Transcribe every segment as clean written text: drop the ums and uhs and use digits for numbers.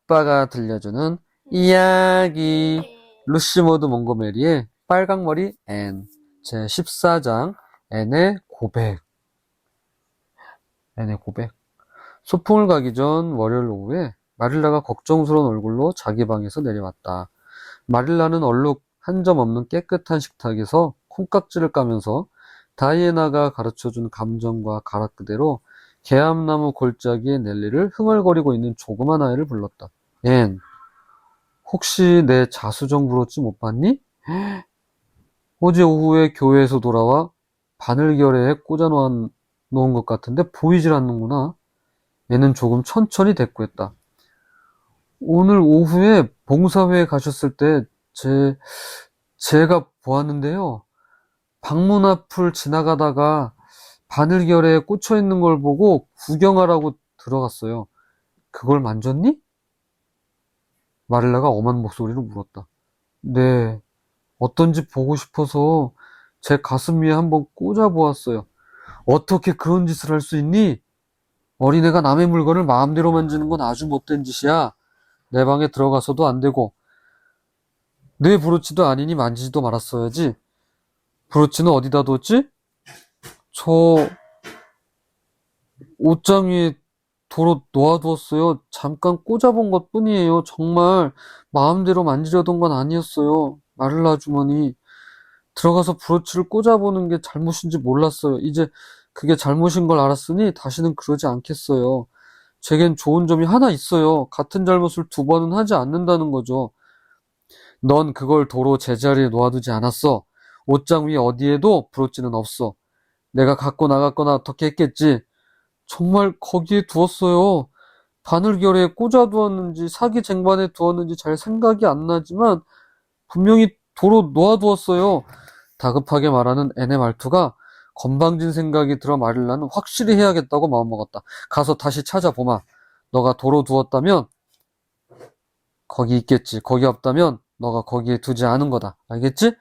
아빠가 들려주는 이야기. 루시모드 몽고메리의 빨강머리 앤. 제14장 앤의 고백. 앤의 고백. 소풍을 가기 전 월요일 오후에 마릴라가 걱정스러운 얼굴로 자기 방에서 내려왔다. 마릴라는 얼룩 한 점 없는 깨끗한 식탁에서 콩깍지를 까면서 다이애나가 가르쳐준 감정과 가락 그대로 개암나무 골짜기에 넬리를 흥얼거리고 있는 조그만 아이를 불렀다. 앤, 혹시 내 자수정 브로치 못 봤니? 어제 오후에 교회에서 돌아와 바늘결에 꽂아 놓은 것 같은데 보이질 않는구나. 얘는 조금 천천히 대꾸했다. 오늘 오후에 봉사회에 가셨을 때 제가 보았는데요. 방문 앞을 지나가다가 바늘결에 꽂혀 있는 걸 보고 구경하라고 들어갔어요. 그걸 만졌니? 마릴라가 엄한 목소리로 물었다. 네, 어떤지 보고 싶어서 제 가슴 위에 한번 꽂아보았어요. 어떻게 그런 짓을 할 수 있니? 어린애가 남의 물건을 마음대로 만지는 건 아주 못된 짓이야. 내 방에 들어가서도 안 되고. 내 브로치도 아니니 만지지도 말았어야지. 브로치는 어디다 뒀지? 저 옷장 위에 도로 놓아두었어요. 잠깐 꽂아본 것 뿐이에요. 정말 마음대로 만지려던 건 아니었어요. 마를라 아주머니, 들어가서 브로치를 꽂아보는 게 잘못인지 몰랐어요. 이제 그게 잘못인 걸 알았으니 다시는 그러지 않겠어요. 제겐 좋은 점이 하나 있어요. 같은 잘못을 두 번은 하지 않는다는 거죠. 넌 그걸 도로 제자리에 놓아두지 않았어. 옷장 위에 어디에도 브로치는 없어. 내가 갖고 나갔거나 어떻게 했겠지. 정말 거기에 두었어요. 바늘결에 꽂아두었는지 사기 쟁반에 두었는지 잘 생각이 안 나지만 분명히 도로 놓아두었어요. 다급하게 말하는 앤의 말투가 건방진 생각이 들어 마릴라는 확실히 해야겠다고 마음먹었다. 가서 다시 찾아보마. 너가 도로 두었다면 거기 있겠지. 거기 없다면 너가 거기에 두지 않은 거다. 알겠지?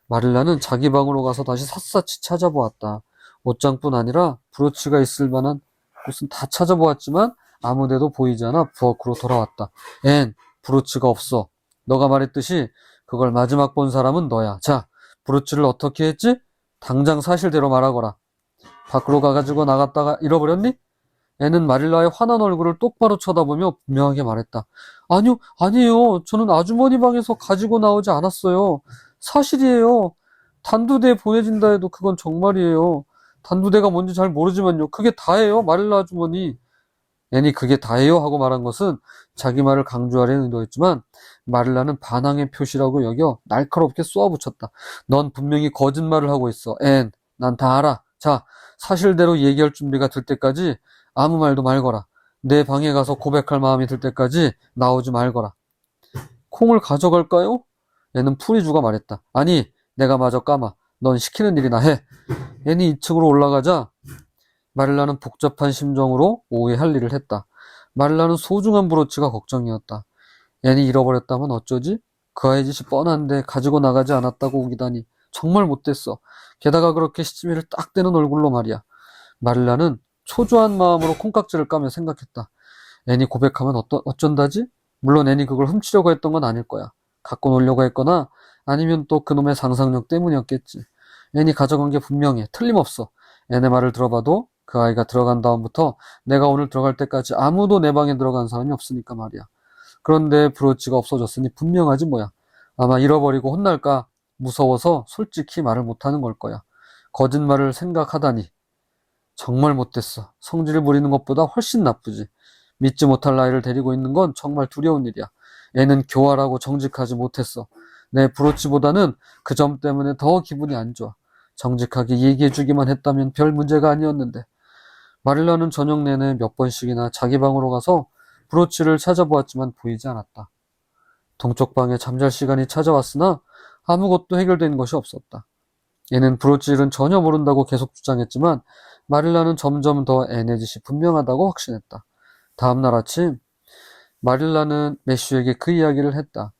마릴라는 자기 방으로 가서 다시 샅샅이 찾아보았다. 옷장뿐 아니라 브로치가 있을 만한 곳은 다 찾아보았지만 아무데도 보이지 않아 부엌으로 돌아왔다. 앤, 브로치가 없어. 너가 말했듯이 그걸 마지막 본 사람은 너야. 자, 브로치를 어떻게 했지? 당장 사실대로 말하거라. 밖으로 가가지고 나갔다가 잃어버렸니? 애는 마릴라의 화난 얼굴을 똑바로 쳐다보며 분명하게 말했다. 아니요, 아니에요. 저는 아주머니 방에서 가지고 나오지 않았어요. 사실이에요. 단두대에 보내진다 해도 그건 정말이에요. 단두대가 뭔지 잘 모르지만요. 그게 다예요, 마릴라 아주머니. 애니 그게 다예요 하고 말한 것은 자기 말을 강조하려는 의도였지만 마릴라는 반항의 표시라고 여겨 날카롭게 쏘아붙였다. 넌 분명히 거짓말을 하고 있어. 앤, 난 다 알아. 자, 사실대로 얘기할 준비가 될 때까지 아무 말도 말거라. 내 방에 가서 고백할 마음이 들 때까지 나오지 말거라. 콩을 가져갈까요? 얘는 풀이주가 말했다. 아니, 내가 마저 까마. 넌 시키는 일이나 해. 애니 2층으로 올라가자 마릴라는 복잡한 심정으로 오후에 할 일을 했다. 마릴라는 소중한 브로치가 걱정이었다. 애니 잃어버렸다면 어쩌지? 그 아이 짓이 뻔한데 가지고 나가지 않았다고 우기다니 정말 못됐어. 게다가 그렇게 시치미를 딱 대는 얼굴로 말이야. 마릴라는 초조한 마음으로 콩깍지를 까며 생각했다. 애니 고백하면 어쩐다지? 물론 애니 그걸 훔치려고 했던 건 아닐 거야. 갖고 놀려고 했거나 아니면 또 그놈의 상상력 때문이었겠지. 애니 가져간 게 분명해. 틀림없어. 애네 말을 들어봐도 그 아이가 들어간 다음부터 내가 오늘 들어갈 때까지 아무도 내 방에 들어간 사람이 없으니까 말이야. 그런데 브로치가 없어졌으니 분명하지 뭐야. 아마 잃어버리고 혼날까 무서워서 솔직히 말을 못하는 걸 거야. 거짓말을 생각하다니. 정말 못됐어. 성질을 부리는 것보다 훨씬 나쁘지. 믿지 못할 나이를 데리고 있는 건 정말 두려운 일이야. 애는 교활하고 정직하지 못했어. 내 브로치보다는 그 점 때문에 더 기분이 안 좋아. 정직하게 얘기해주기만 했다면 별 문제가 아니었는데. 마릴라는 저녁 내내 몇 번씩이나 자기 방으로 가서 브로치를 찾아보았지만 보이지 않았다. 동쪽 방에 잠잘 시간이 찾아왔으나 아무것도 해결된 것이 없었다. 얘는 브로치 일은 전혀 모른다고 계속 주장했지만 마릴라는 점점 더 애네 짓이 분명하다고 확신했다. 다음날 아침 마릴라는 매슈에게 그 이야기를 했다.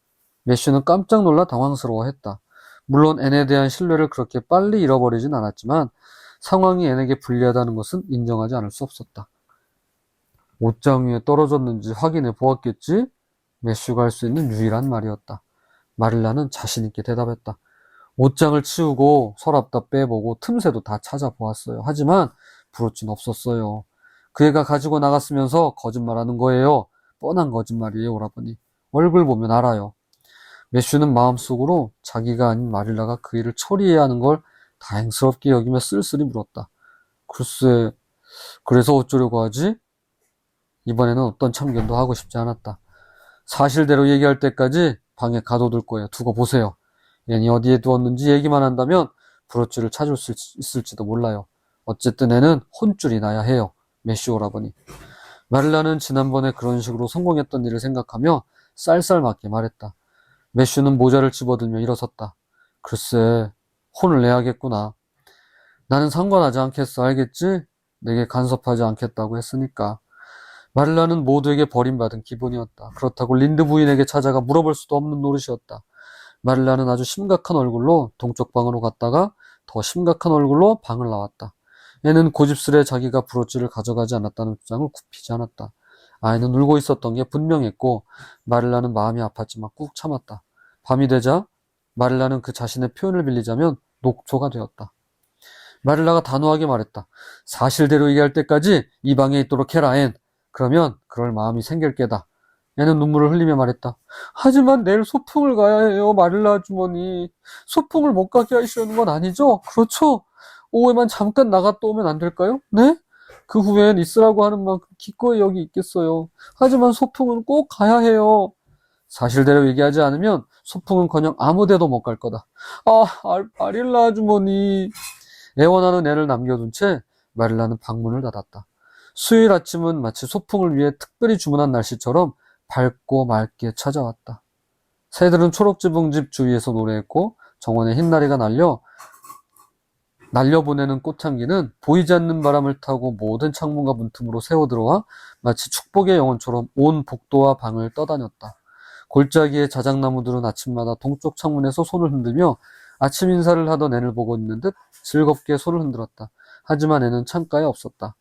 매슈는 깜짝 놀라 당황스러워했다. 물론 앤에 대한 신뢰를 그렇게 빨리 잃어버리진 않았지만 상황이 앤에게 불리하다는 것은 인정하지 않을 수 없었다. 옷장 위에 떨어졌는지 확인해 보았겠지? 매슈가 할 수 있는 유일한 말이었다. 마릴라는 자신있게 대답했다. 옷장을 치우고 서랍 다 빼보고 틈새도 다 찾아보았어요. 하지만 브로치는 없었어요. 그 애가 가지고 나갔으면서 거짓말하는 거예요. 뻔한 거짓말이에요, 오라버니. 얼굴 보면 알아요. 매슈는 마음속으로 자기가 아닌 마릴라가 그 일을 처리해야 하는 걸 다행스럽게 여기며 쓸쓸히 물었다. 글쎄, 그래서 어쩌려고 하지? 이번에는 어떤 참견도 하고 싶지 않았다. 사실대로 얘기할 때까지 방에 가둬둘 거예요. 두고 보세요. 얘는 어디에 두었는지 얘기만 한다면 브로치를 찾을 수 있을지도 몰라요. 어쨌든 애는 혼쭐이 나야 해요. 매슈 오라버니. 마릴라는 지난번에 그런 식으로 성공했던 일을 생각하며 쌀쌀맞게 말했다. 매슈는 모자를 집어들며 일어섰다. 글쎄, 혼을 내야겠구나. 나는 상관하지 않겠어, 알겠지? 내게 간섭하지 않겠다고 했으니까. 마릴라는 모두에게 버림받은 기분이었다. 그렇다고 린드 부인에게 찾아가 물어볼 수도 없는 노릇이었다. 마릴라는 아주 심각한 얼굴로 동쪽 방으로 갔다가 더 심각한 얼굴로 방을 나왔다. 애는 고집스레 자기가 브로치를 가져가지 않았다는 주장을 굽히지 않았다. 아이는 울고 있었던 게 분명했고 마릴라는 마음이 아팠지만 꾹 참았다. 밤이 되자 마릴라는 그 자신의 표현을 빌리자면 녹초가 되었다. 마릴라가 단호하게 말했다. 사실대로 얘기할 때까지 이 방에 있도록 해라, 앤. 그러면 그럴 마음이 생길 게다. 애는 눈물을 흘리며 말했다. 하지만 내일 소풍을 가야 해요, 마릴라 아주머니. 소풍을 못 가게 하시려는 건 아니죠? 그렇죠? 오후에만 잠깐 나갔다 오면 안 될까요? 네? 그 후엔 있으라고 하는 만큼 기꺼이 여기 있겠어요. 하지만 소풍은 꼭 가야 해요. 사실대로 얘기하지 않으면 소풍은커녕 아무 데도 못 갈 거다. 마릴라 아주머니. 애원하는 애를 남겨둔 채 마릴라는 방문을 닫았다. 수요일 아침은 마치 소풍을 위해 특별히 주문한 날씨처럼 밝고 맑게 찾아왔다. 새들은 초록지붕집 주위에서 노래했고 정원에 흰나리가 날려보내는 꽃향기는 보이지 않는 바람을 타고 모든 창문과 문틈으로 새어들어와 마치 축복의 영혼처럼 온 복도와 방을 떠다녔다. 골짜기의 자작나무들은 아침마다 동쪽 창문에서 손을 흔들며 아침 인사를 하던 애를 보고 있는 듯 즐겁게 손을 흔들었다. 하지만 애는 창가에 없었다.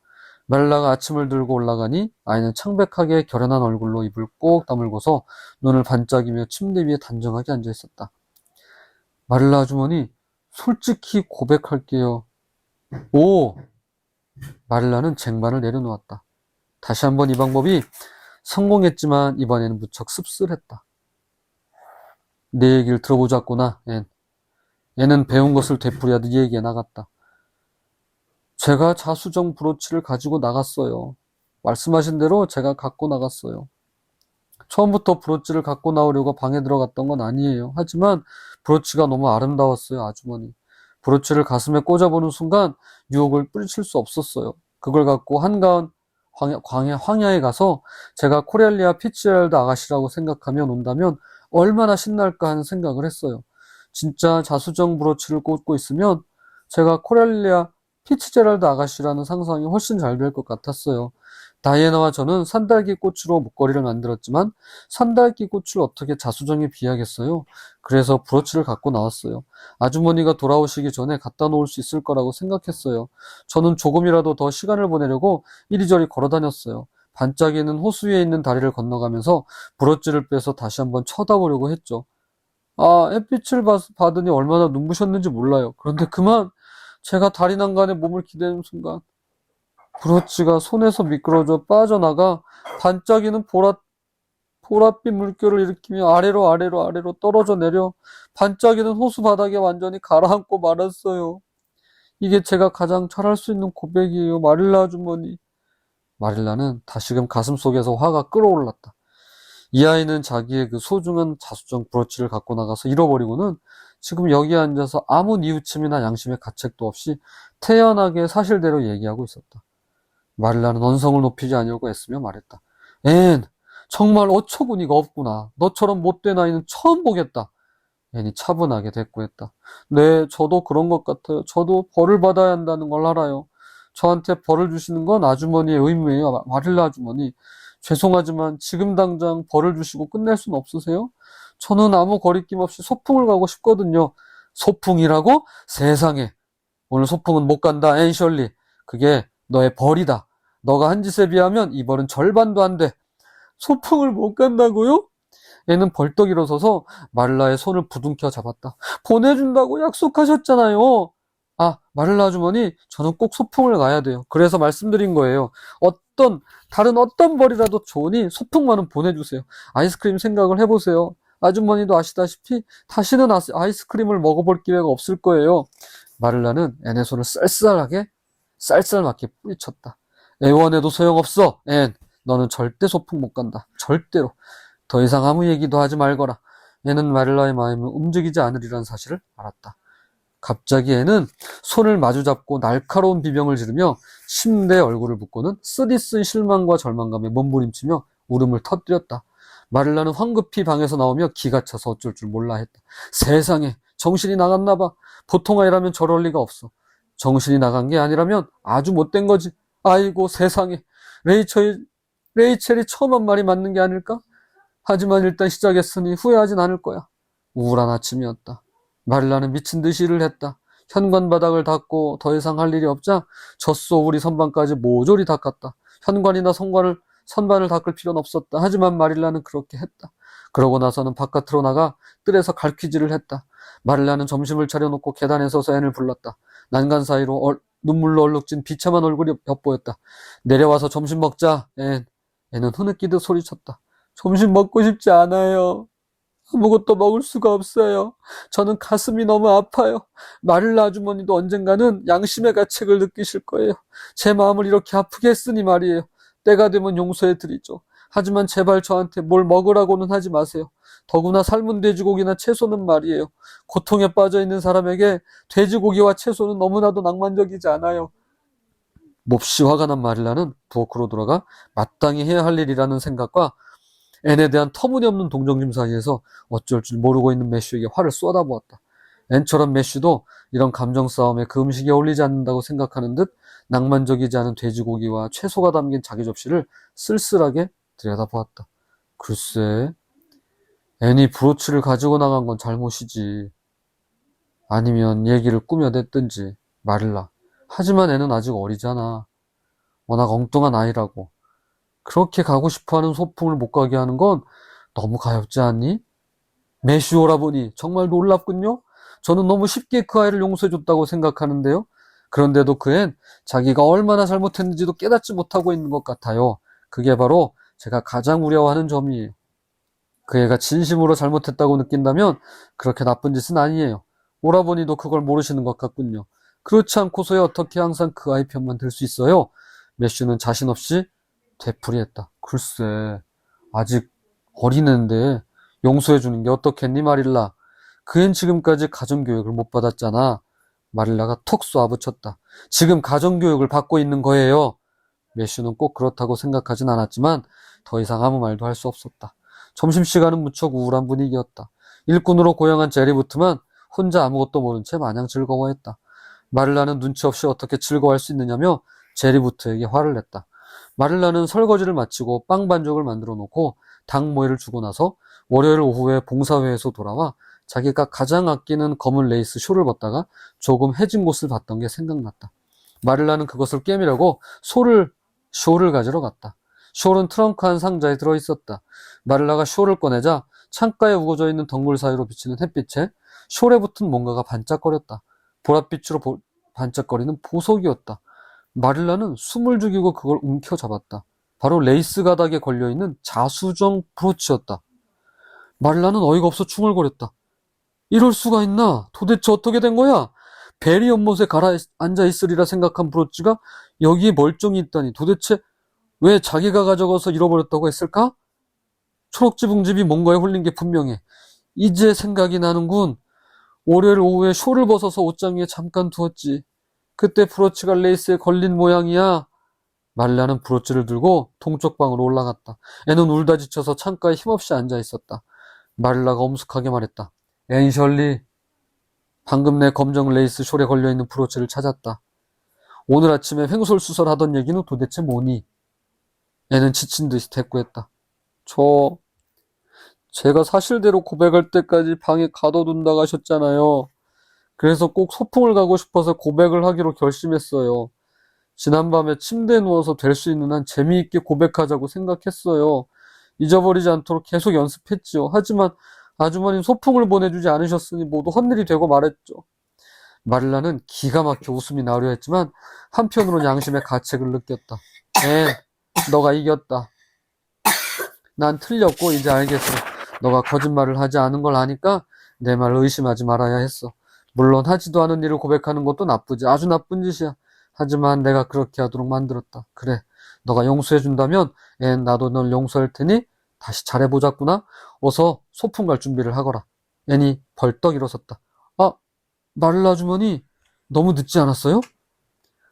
마릴라가 아침을 들고 올라가니 아이는 창백하게 결연한 얼굴로 입을 꼭 다물고서 눈을 반짝이며 침대 위에 단정하게 앉아 있었다. 마릴라 아주머니, 솔직히 고백할게요. 오! 마릴라는 쟁반을 내려놓았다. 다시 한번 이 방법이 성공했지만 이번에는 무척 씁쓸했다. 내 얘기를 들어보자꾸나, 앤. 얘는 배운 것을 되풀이하듯 얘기해 나갔다. 제가 자수정 브로치를 가지고 나갔어요. 말씀하신 대로 제가 갖고 나갔어요. 처음부터 브로치를 갖고 나오려고 방에 들어갔던 건 아니에요. 하지만 브로치가 너무 아름다웠어요, 아주머니. 브로치를 가슴에 꽂아보는 순간 유혹을 뿌리칠 수 없었어요. 그걸 갖고 한가한 황야에 가서 제가 코렐리아 피츠제랄드 아가씨라고 생각하며 논다면 얼마나 신날까 하는 생각을 했어요. 진짜 자수정 브로치를 꽂고 있으면 제가 코렐리아 피츠제랄드 아가씨라는 상상이 훨씬 잘 될 것 같았어요. 다이애나와 저는 산딸기 꽃으로 목걸이를 만들었지만 산딸기 꽃을 어떻게 자수정에 비하겠어요? 그래서 브로치를 갖고 나왔어요. 아주머니가 돌아오시기 전에 갖다 놓을 수 있을 거라고 생각했어요. 저는 조금이라도 더 시간을 보내려고 이리저리 걸어 다녔어요. 반짝이는 호수 위에 있는 다리를 건너가면서 브로치를 빼서 다시 한번 쳐다보려고 했죠. 햇빛을 받으니 얼마나 눈부셨는지 몰라요. 그런데 그만 제가 다리 난간에 몸을 기대는 순간 브로치가 손에서 미끄러져 빠져나가 반짝이는 보랏빛 물결을 일으키며 아래로 떨어져 내려 반짝이는 호수 바닥에 완전히 가라앉고 말았어요. 이게 제가 가장 잘할 수 있는 고백이에요, 마릴라 아주머니. 마릴라는 다시금 가슴속에서 화가 끓어올랐다. 이 아이는 자기의 그 소중한 자수정 브로치를 갖고 나가서 잃어버리고는 지금 여기에 앉아서 아무 뉘우침이나 양심의 가책도 없이 태연하게 사실대로 얘기하고 있었다. 마릴라는 언성을 높이지 않으려고 애쓰며 말했다. 앤, 정말 어처구니가 없구나. 너처럼 못된 아이는 처음 보겠다. 앤이 차분하게 대꾸했다. 네, 저도 그런 것 같아요. 저도 벌을 받아야 한다는 걸 알아요. 저한테 벌을 주시는 건 아주머니의 의무예요, 마릴라 아주머니. 죄송하지만 지금 당장 벌을 주시고 끝낼 순 없으세요? 저는 아무 거리낌 없이 소풍을 가고 싶거든요. 소풍이라고? 세상에. 오늘 소풍은 못 간다, 앤 셜리. 그게 너의 벌이다. 너가 한 짓에 비하면 이 벌은 절반도 안 돼. 소풍을 못 간다고요? 애는 벌떡 일어서서 마를라의 손을 부둥켜 잡았다. 보내준다고 약속하셨잖아요. 아, 마를라 아주머니, 저는 꼭 소풍을 가야 돼요. 그래서 말씀드린 거예요. 다른 어떤 벌이라도 좋으니 소풍만은 보내주세요. 아이스크림 생각을 해보세요. 아주머니도 아시다시피 다시는 아이스크림을 먹어볼 기회가 없을 거예요. 마를라는 앤의 손을 쌀쌀맞게 뿌리쳤다. 애원해도 소용없어, 앤. 너는 절대 소풍 못 간다. 절대로. 더 이상 아무 얘기도 하지 말거라. 앤은 마를라의 마음이 움직이지 않으리란 사실을 알았다. 갑자기 애는 손을 마주잡고 날카로운 비명을 지르며 침대에 얼굴을 붓고는 쓰디쓴 실망과 절망감에 몸부림치며 울음을 터뜨렸다. 마를라는 황급히 방에서 나오며 기가 차서 어쩔 줄 몰라 했다. 세상에, 정신이 나갔나 봐. 보통 아이라면 저럴 리가 없어. 정신이 나간 게 아니라면 아주 못된 거지. 아이고 세상에. 레이첼이 처음 한 말이 맞는 게 아닐까? 하지만 일단 시작했으니 후회하진 않을 거야. 우울한 아침이었다. 마릴라는 미친 듯이 일을 했다. 현관 바닥을 닦고 더 이상 할 일이 없자 젖소울이 선반까지 모조리 닦았다. 현관이나 선반을 닦을 필요는 없었다. 하지만 마릴라는 그렇게 했다. 그러고 나서는 바깥으로 나가 뜰에서 갈퀴질을 했다. 마릴라는 점심을 차려놓고 계단에 서서 앤을 불렀다. 난간 사이로 눈물로 얼룩진 비참한 얼굴이 엿보였다. 내려와서 점심 먹자, 앤. 앤은 흐느끼듯 소리쳤다. 점심 먹고 싶지 않아요. 아무것도 먹을 수가 없어요. 저는 가슴이 너무 아파요. 마릴라 아주머니도 언젠가는 양심의 가책을 느끼실 거예요. 제 마음을 이렇게 아프게 했으니 말이에요. 때가 되면 용서해드리죠. 하지만 제발 저한테 뭘 먹으라고는 하지 마세요. 더구나 삶은 돼지고기나 채소는 말이에요. 고통에 빠져있는 사람에게 돼지고기와 채소는 너무나도 낭만적이지 않아요. 몹시 화가 난 마릴라는 부엌으로 돌아가 마땅히 해야 할 일이라는 생각과 앤에 대한 터무니없는 동정심 사이에서 어쩔 줄 모르고 있는 매슈에게 화를 쏟아부었다. 앤처럼 매슈도 이런 감정 싸움에 그 음식이 어울리지 않는다고 생각하는 듯 낭만적이지 않은 돼지고기와 채소가 담긴 자기 접시를 쓸쓸하게 들여다보았다. 글쎄, 앤이 브로치를 가지고 나간 건 잘못이지. 아니면 얘기를 꾸며냈든지. 마릴라. 하지만 앤은 아직 어리잖아. 워낙 엉뚱한 아이라고. 그렇게 가고 싶어하는 소풍을 못 가게 하는 건 너무 가엽지 않니? 매슈 오라버니, 정말 놀랍군요. 저는 너무 쉽게 그 아이를 용서해줬다고 생각하는데요. 그런데도 그 앤 자기가 얼마나 잘못했는지도 깨닫지 못하고 있는 것 같아요. 그게 바로 제가 가장 우려하는 점이에요. 그 애가 진심으로 잘못했다고 느낀다면 그렇게 나쁜 짓은 아니에요. 오라버니도 그걸 모르시는 것 같군요. 그렇지 않고서야 어떻게 항상 그 아이 편만 들 수 있어요? 매슈는 자신 없이 되풀이했다. 글쎄, 아직 어린애인데 용서해주는 게 어떻겠니, 마릴라? 그 앤 지금까지 가정교육을 못 받았잖아. 마릴라가 톡 쏘아붙였다. 지금 가정교육을 받고 있는 거예요. 매슈는 꼭 그렇다고 생각하진 않았지만 더 이상 아무 말도 할 수 없었다. 점심시간은 무척 우울한 분위기였다. 일꾼으로 고용한 제리부트만 혼자 아무것도 모른 채 마냥 즐거워했다. 마릴라는 눈치 없이 어떻게 즐거워할 수 있느냐며 제리부트에게 화를 냈다. 마릴라는 설거지를 마치고 빵 반죽을 만들어 놓고 닭 모이를 주고 나서 월요일 오후에 봉사회에서 돌아와 자기가 가장 아끼는 검은 레이스 쇼를 벗다가 조금 해진 곳을 봤던 게 생각났다. 마릴라는 그것을 꿰매려고 쇼를 가지러 갔다. 쇼는 트렁크 한 상자에 들어있었다. 마릴라가 쇼를 꺼내자 창가에 우거져 있는 덩굴 사이로 비치는 햇빛에 쇼에 붙은 뭔가가 반짝거렸다. 보랏빛으로 반짝거리는 보석이었다. 마릴라는 숨을 죽이고 그걸 움켜잡았다. 바로 레이스 가닥에 걸려있는 자수정 브로치였다. 마릴라는 어이가 없어 중얼거렸다. 이럴 수가 있나? 도대체 어떻게 된 거야? 벨이 연못에 가라앉아 있으리라 생각한 브로치가 여기에 멀쩡히 있다니 도대체 왜 자기가 가져가서 잃어버렸다고 했을까? 초록지붕집이 뭔가에 홀린 게 분명해. 이제 생각이 나는군. 월요일 오후에 쇼를 벗어서 옷장 위에 잠깐 두었지. 그때 브로치가 레이스에 걸린 모양이야. 마릴라는 브로치를 들고 동쪽 방으로 올라갔다. 애는 울다 지쳐서 창가에 힘없이 앉아 있었다. 마릴라가 엄숙하게 말했다. 앤셜리, 방금 내 검정 레이스 숄에 걸려있는 브로치를 찾았다. 오늘 아침에 횡설수설하던 얘기는 도대체 뭐니? 애는 지친 듯이 대꾸했다. 제가 사실대로 고백할 때까지 방에 가둬둔다고 하셨잖아요. 그래서 꼭 소풍을 가고 싶어서 고백을 하기로 결심했어요. 지난밤에 침대에 누워서 될 수 있는 한 재미있게 고백하자고 생각했어요. 잊어버리지 않도록 계속 연습했지요. 하지만 아주머니는 소풍을 보내주지 않으셨으니 모두 헛일이 되고 말했죠. 마릴라는 기가 막혀 웃음이 나오려 했지만 한편으로는 양심의 가책을 느꼈다. 너가 이겼다. 난 틀렸고 이제 알겠어. 너가 거짓말을 하지 않은 걸 아니까 내 말을 의심하지 말아야 했어. 물론 하지도 않은 일을 고백하는 것도 나쁘지. 아주 나쁜 짓이야. 하지만 내가 그렇게 하도록 만들었다. 그래. 너가 용서해준다면 나도 널 용서할 테니 다시 잘해보자꾸나. 어서 소풍 갈 준비를 하거라. 앤이 벌떡 일어섰다. 아, 마를라 아주머니 너무 늦지 않았어요?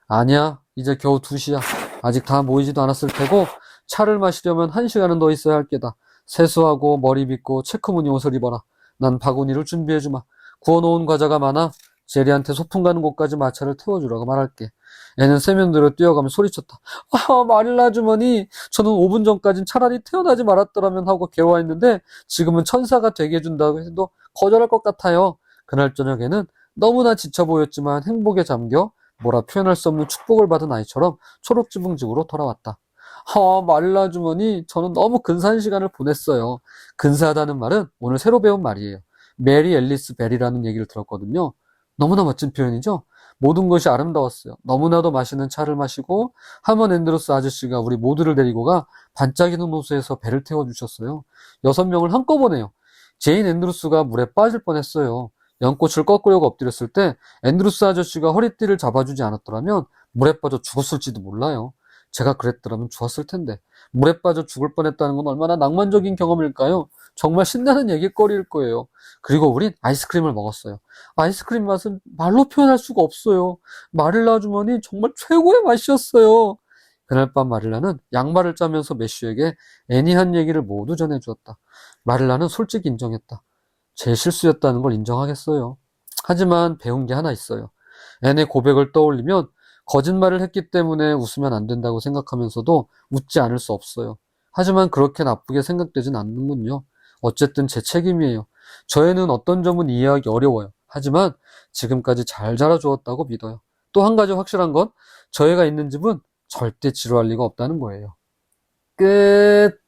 아니야. 이제 겨우 2시야. 아직 다 모이지도 않았을 테고 차를 마시려면 1시간은 더 있어야 할 게다. 세수하고 머리 빗고 체크무늬 옷을 입어라. 난 바구니를 준비해주마. 구워놓은 과자가 많아. 제리한테 소풍 가는 곳까지 마차를 태워주라고 말할게. 애는 세면대로 뛰어가며 소리쳤다. 아, 마릴라 아주머니, 저는 5분 전까진 차라리 태어나지 말았더라면 하고 괴로워했는데 지금은 천사가 되게 해준다고 해도 거절할 것 같아요. 그날 저녁에는 너무나 지쳐 보였지만 행복에 잠겨 뭐라 표현할 수 없는 축복을 받은 아이처럼 초록지붕 집으로 돌아왔다. 마릴라 아주머니, 저는 너무 근사한 시간을 보냈어요. 근사하다는 말은 오늘 새로 배운 말이에요. 메리 앨리스 벨이라는 얘기를 들었거든요. 너무나 멋진 표현이죠? 모든 것이 아름다웠어요. 너무나도 맛있는 차를 마시고 하먼 앤드루스 아저씨가 우리 모두를 데리고 가 반짝이는 호수에서 배를 태워주셨어요. 6명을 한꺼번에요. 제인 앤드루스가 물에 빠질 뻔했어요. 연꽃을 꺾으려고 엎드렸을 때 앤드루스 아저씨가 허리띠를 잡아주지 않았더라면 물에 빠져 죽었을지도 몰라요. 제가 그랬더라면 좋았을 텐데 물에 빠져 죽을 뻔했다는 건 얼마나 낭만적인 경험일까요? 정말 신나는 얘기거리일 거예요. 그리고 우린 아이스크림을 먹었어요. 아이스크림 맛은 말로 표현할 수가 없어요. 마릴라 아주머니 정말 최고의 맛이었어요. 그날 밤 마릴라는 양말을 짜면서 매슈에게 애니 한 얘기를 모두 전해주었다. 마릴라는 솔직히 인정했다. 제 실수였다는 걸 인정하겠어요. 하지만 배운 게 하나 있어요. 앤의 고백을 떠올리면 거짓말을 했기 때문에 웃으면 안 된다고 생각하면서도 웃지 않을 수 없어요. 하지만 그렇게 나쁘게 생각되진 않는군요. 어쨌든 제 책임이에요. 저애는 어떤 점은 이해하기 어려워요. 하지만 지금까지 잘 자라주었다고 믿어요. 또 한 가지 확실한 건 저애가 있는 집은 절대 지루할 리가 없다는 거예요. 끝.